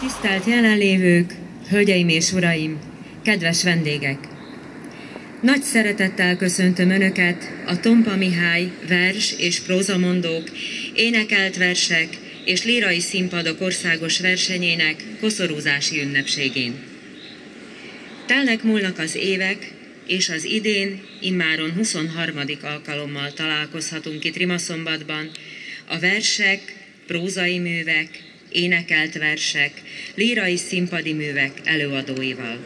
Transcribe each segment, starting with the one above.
Tisztelt jelenlévők, hölgyeim és uraim, kedves vendégek! Nagy szeretettel köszöntöm Önöket a Tompa Mihály vers- és prózamondók, énekelt versek és lírai színpadok országos versenyének koszorúzási ünnepségén. Telnek múlnak az évek, és az idén immáron 23. alkalommal találkozhatunk itt Rimaszombatban a versek, prózai művek, énekelt versek, lírai színpadi művek előadóival.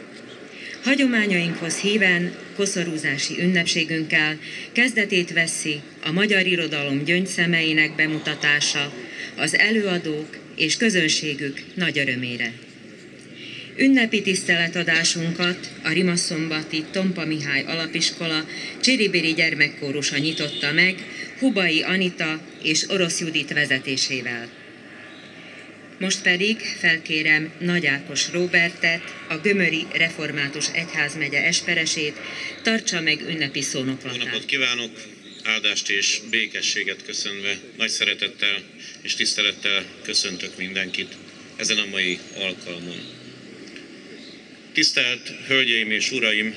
Hagyományainkhoz híven koszorúzási ünnepségünkkel kezdetét veszi a magyar irodalom gyöngyszemeinek bemutatása, az előadók és közönségük nagy örömére. Ünnepi tiszteletadásunkat a rimaszombati Tompa Mihály Alapiskola Csiribiri gyermekkórusa nyitotta meg Hubai Anita és Orosz Judit vezetésével. Most pedig felkérem Nagy Ákos Róbertet, a Gömöri Református Egyházmegye esperesét, tartsa meg ünnepi szónoklatát. Jó napot kívánok! Áldást és békességet köszönve, nagy szeretettel és tisztelettel köszöntök mindenkit ezen a mai alkalmon. Tisztelt hölgyeim és uraim,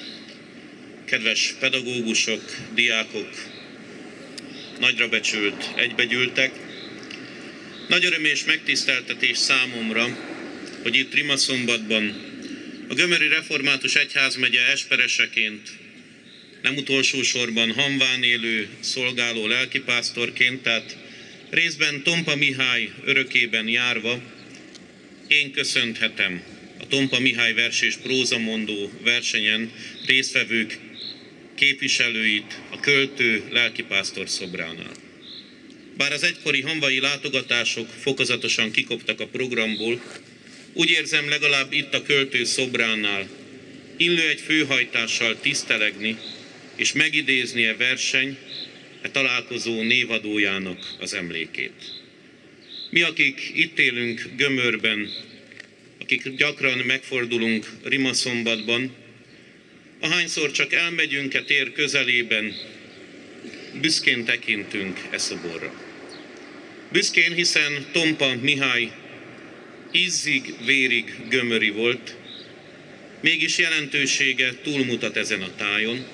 kedves pedagógusok, diákok, nagyra becsült egybegyűltek! Nagy öröm és megtiszteltetés számomra, hogy itt Rimaszombatban a Gömöri Református Egyházmegye espereseként, nem utolsó sorban Hamván élő, szolgáló lelkipásztorként, tehát részben Tompa Mihály örökében járva, én köszönhetem a Tompa Mihály vers- és prózamondó versenyen résztvevők képviselőit a költő lelkipásztor szobránál. Bár az egykori hamvai látogatások fokozatosan kikoptak a programból, úgy érzem, legalább itt a költő szobránál illő egy főhajtással tisztelegni és megidézni a verseny, a találkozó névadójának az emlékét. Mi, akik itt élünk Gömörben, akik gyakran megfordulunk Rimaszombatban, ahányszor csak elmegyünk a tér közelében, büszkén tekintünk e szoborra. Büszkén, hiszen Tompa Mihály ízig, vérig gömöri volt, mégis jelentősége túlmutat ezen a tájon.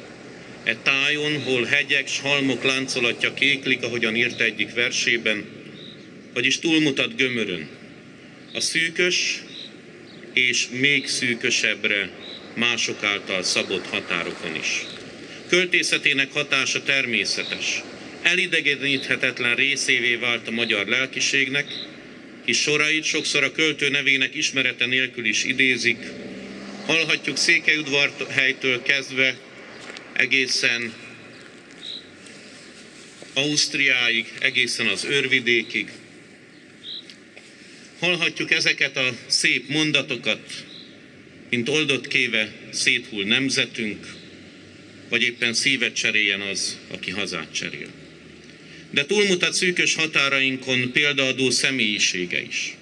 E tájon, hol hegyek s halmok láncolatja kéklik, ahogyan írta egyik versében, vagyis túlmutat Gömörön. A szűkös és még szűkösebbre mások által szabott határokon is. Költészetének hatása természetes. Elidegeníthetetlen részévé vált a magyar lelkiségnek, hisz sorait sokszor a költő nevének ismerete nélkül is idézik. Hallhatjuk Székelyudvarhelytől kezdve egészen Ausztriáig, egészen az Őrvidékig. Hallhatjuk ezeket a szép mondatokat, mint oldott kéve széthull nemzetünk, vagy éppen szívet cseréljen az, aki hazát cserél. De túlmutat szűkös határainkon példaadó személyisége is.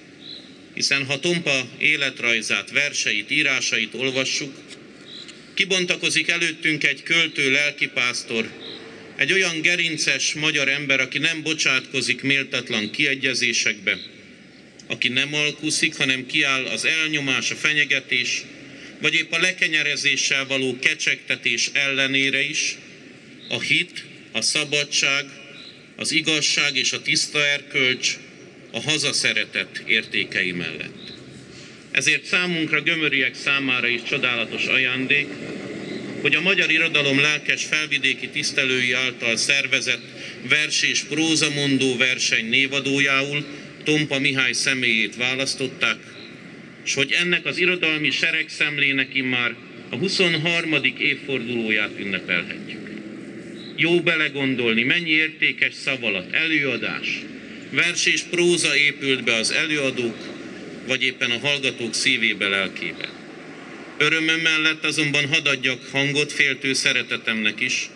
Hiszen ha Tompa életrajzát, verseit, írásait olvassuk, kibontakozik előttünk egy költő lelkipásztor, egy olyan gerinces magyar ember, aki nem bocsátkozik méltatlan kiegyezésekbe, aki nem alkuszik, hanem kiáll az elnyomás, a fenyegetés, vagy épp a lekenyerezéssel való kecsegtetés ellenére is, a hit, a szabadság, az igazság és a tiszta erkölcs, a hazaszeretet értékei mellett. Ezért számunkra, gömöriek számára is csodálatos ajándék, hogy a magyar irodalom lelkes felvidéki tisztelői által szervezett vers- és prózamondó verseny névadójául Tompa Mihály személyét választották, és hogy ennek az irodalmi seregszemlének immár a 23. évfordulóját ünnepelhetjük. Jó belegondolni, mennyi értékes szavalat, előadás, vers és próza épült be az előadók, vagy éppen a hallgatók szívébe, lelkébe. Örömöm mellett azonban hadd adjak hangot féltő szeretetemnek is,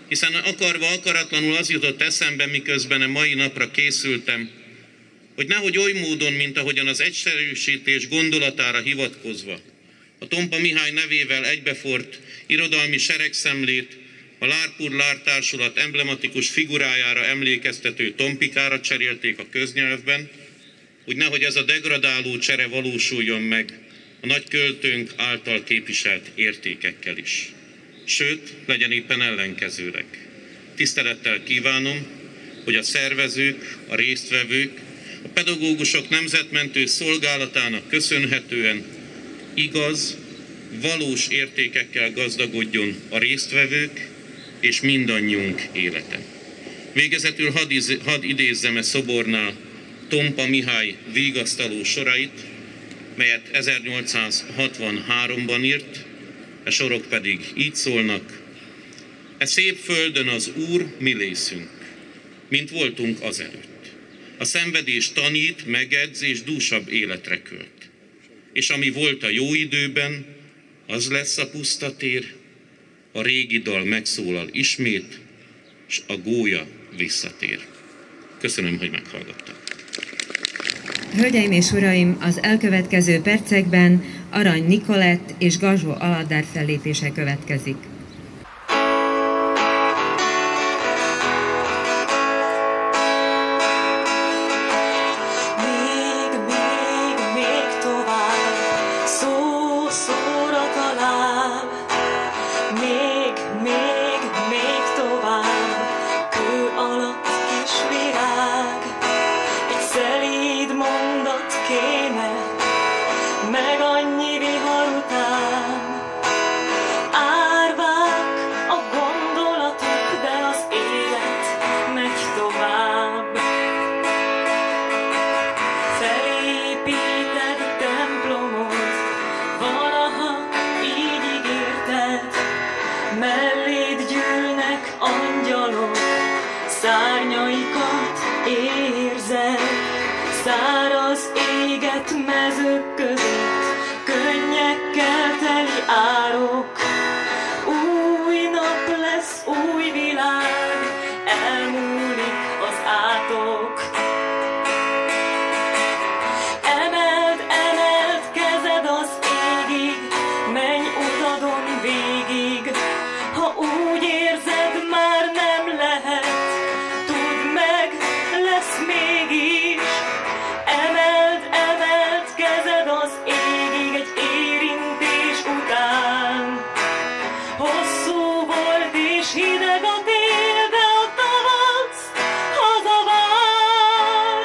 hiszen akarva akaratlanul az jutott eszembe, miközben a mai napra készültem, hogy nehogy oly módon, mint ahogyan az egyszerűsítés gondolatára hivatkozva, a Tompa Mihály nevével egybefort irodalmi seregszemlét a Lárpur-Lár társulat emblematikus figurájára emlékeztető Tompikára cserélték a köznyelvben, hogy nehogy ez a degradáló csere valósuljon meg a nagy költőnk által képviselt értékekkel is. Sőt, legyen éppen ellenkezőleg. Tisztelettel kívánom, hogy a szervezők, a résztvevők, a pedagógusok nemzetmentő szolgálatának köszönhetően igaz, valós értékekkel gazdagodjon a résztvevők és mindannyiunk élete. Végezetül hadd idézzem e szobornál Tompa Mihály vigasztaló sorait, melyet 1863-ban írt, a sorok pedig így szólnak: e szép földön az Úr mi lészünk, mint voltunk azelőtt. A szenvedés tanít, megedz és dúsabb életre költ. És ami volt a jó időben, az lesz a pusztatér, a régi dal megszólal ismét, és a gólya visszatér. Köszönöm, hogy meghallgattak. Hölgyeim és uraim, az elkövetkező percekben Arany Nikolett és Gazsó Aladár fellépése következik. Szárnyaikat érzed, száraz éget mezők között, könnyekkel teli árok. Új nap lesz, új világ, elmúlik az átok. Emeld, emeld kezed az égig, menj utadon végig, ha úgy érzed, már nem lehet, lesz mégis. Emeld, emeld kezed az égig egy érintés után. Hosszú volt és hideg a tél, de a tavasz hazavár.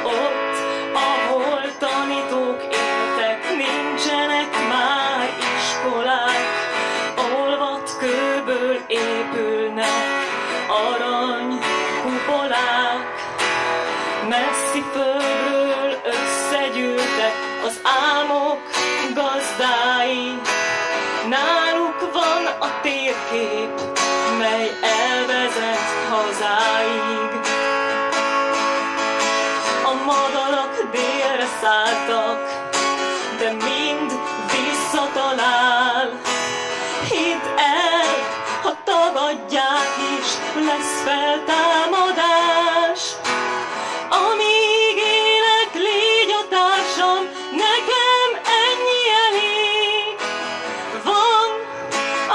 Ott, ahol tanítók éltek, nincsenek már iskolák, olvadt kőből épülnek arany kupolák. Messzi földről összegyűltek az álmok gazdái. Náluk van a térkép, mely elvezet hazáig. A madarak délre szálltak, de mind visszatalál. Hidd el, ha tagadják is, lesz feltámadás. Amíg élek, légy a társam, nekem ennyi elég. Van,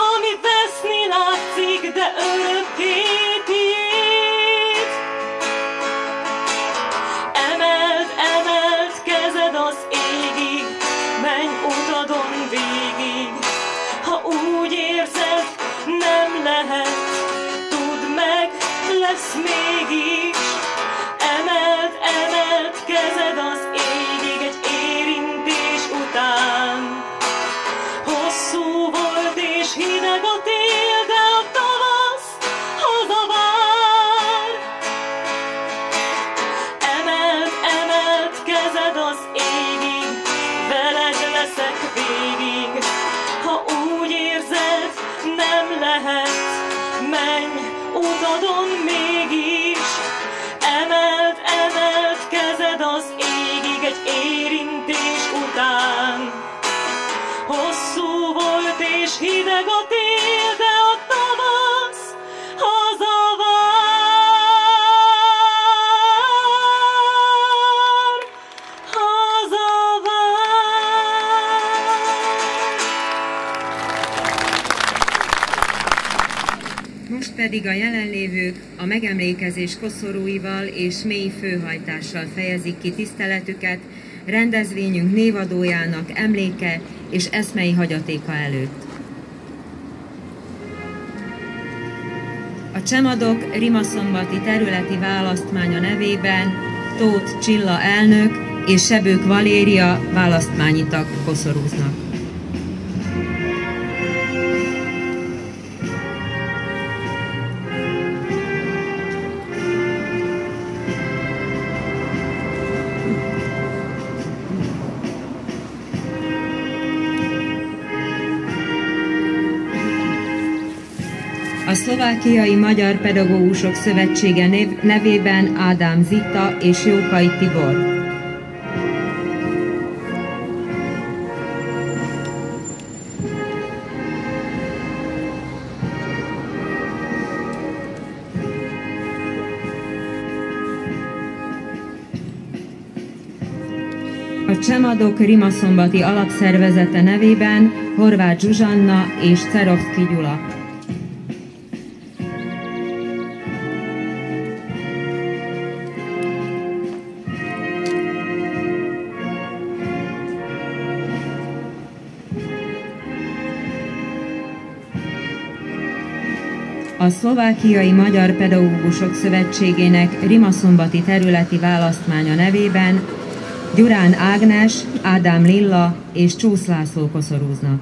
ami veszni látszik, de örökké tiéd. Emeld, emeld kezed az égig, menj utadon végig. Ha úgy érzed, nem lehet, tudd meg, lesz pedig a jelenlévők a megemlékezés koszorúival és mély főhajtással fejezik ki tiszteletüket rendezvényünk névadójának emléke és eszmei hagyatéka előtt. A Csemadok Rimaszombati területi választmánya nevében Tóth Csilla elnök és Sebők Valéria választmányi tag koszorúznak. A Szlovákiai Magyar Pedagógusok Szövetsége nevében Ádám Zita és Jókai Tibor. A Csemadok Rimaszombati Alapszervezete nevében Horváth Zsuzsanna és Cerovszky Gyula. A Szlovákiai Magyar Pedagógusok Szövetségének Rimaszombati területi választmánya nevében Gyurán Ágnes, Ádám Lilla és Csúsz László koszorúznak.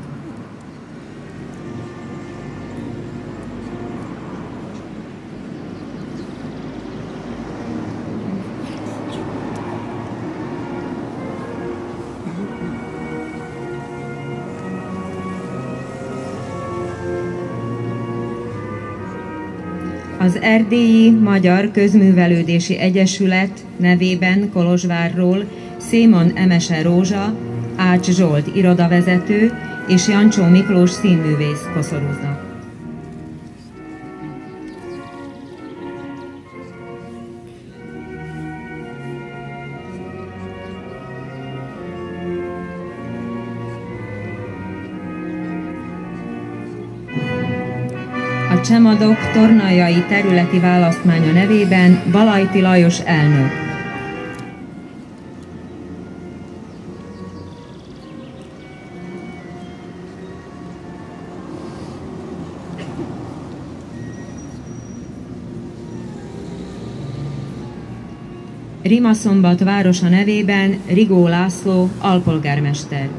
Az Erdélyi Magyar Közművelődési Egyesület nevében Kolozsvárról Szémon Emese Rózsa, Ács Zsolt irodavezető és Jancsó Miklós színművész koszorúznak. A Csemadok Tornaljai területi választmánya nevében Balajti Lajos elnök. Rimaszombat városa nevében Rigó László alpolgármester.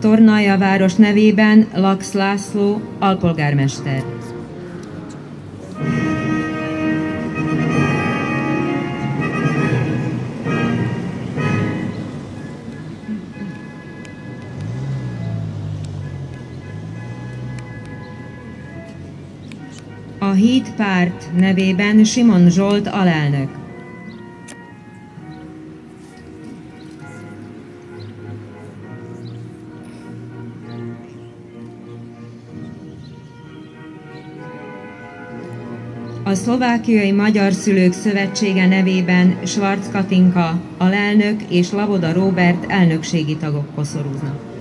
Tornalja város nevében Lax László alpolgármester. A Híd párt nevében Simon Zsolt alelnök. A Szlovákiai Magyar Szülők Szövetsége nevében Schwarz Katinka alelnök és Laboda Róbert elnökségi tagok koszorúznak.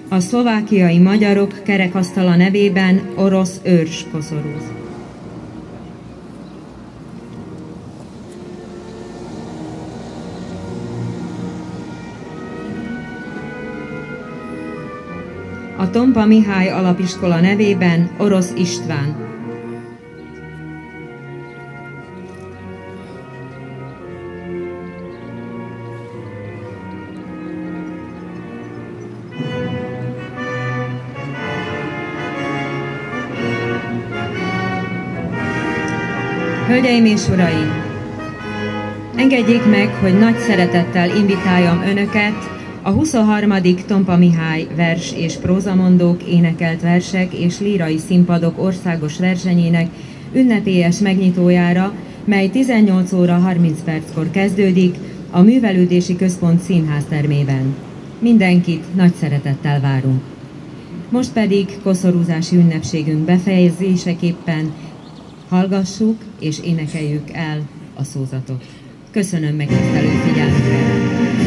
A Szlovákiai Magyarok Kerekasztala nevében Orosz Őrs koszorúz. A Tompa Mihály Alapiskola nevében Orosz István. Hölgyeim és uraim! Engedjék meg, hogy nagy szeretettel invitáljam Önöket a 23. Tompa Mihály vers- és prózamondók, énekelt versek és lírai színpadok országos versenyének ünnepélyes megnyitójára, mely 18 óra 30 perckor kezdődik a Művelődési Központ színháztermében. Mindenkit nagy szeretettel várunk. Most pedig koszorúzási ünnepségünk befejezéseképpen hallgassuk és énekeljük el a szózatot. Köszönöm megtisztelő figyelmüket!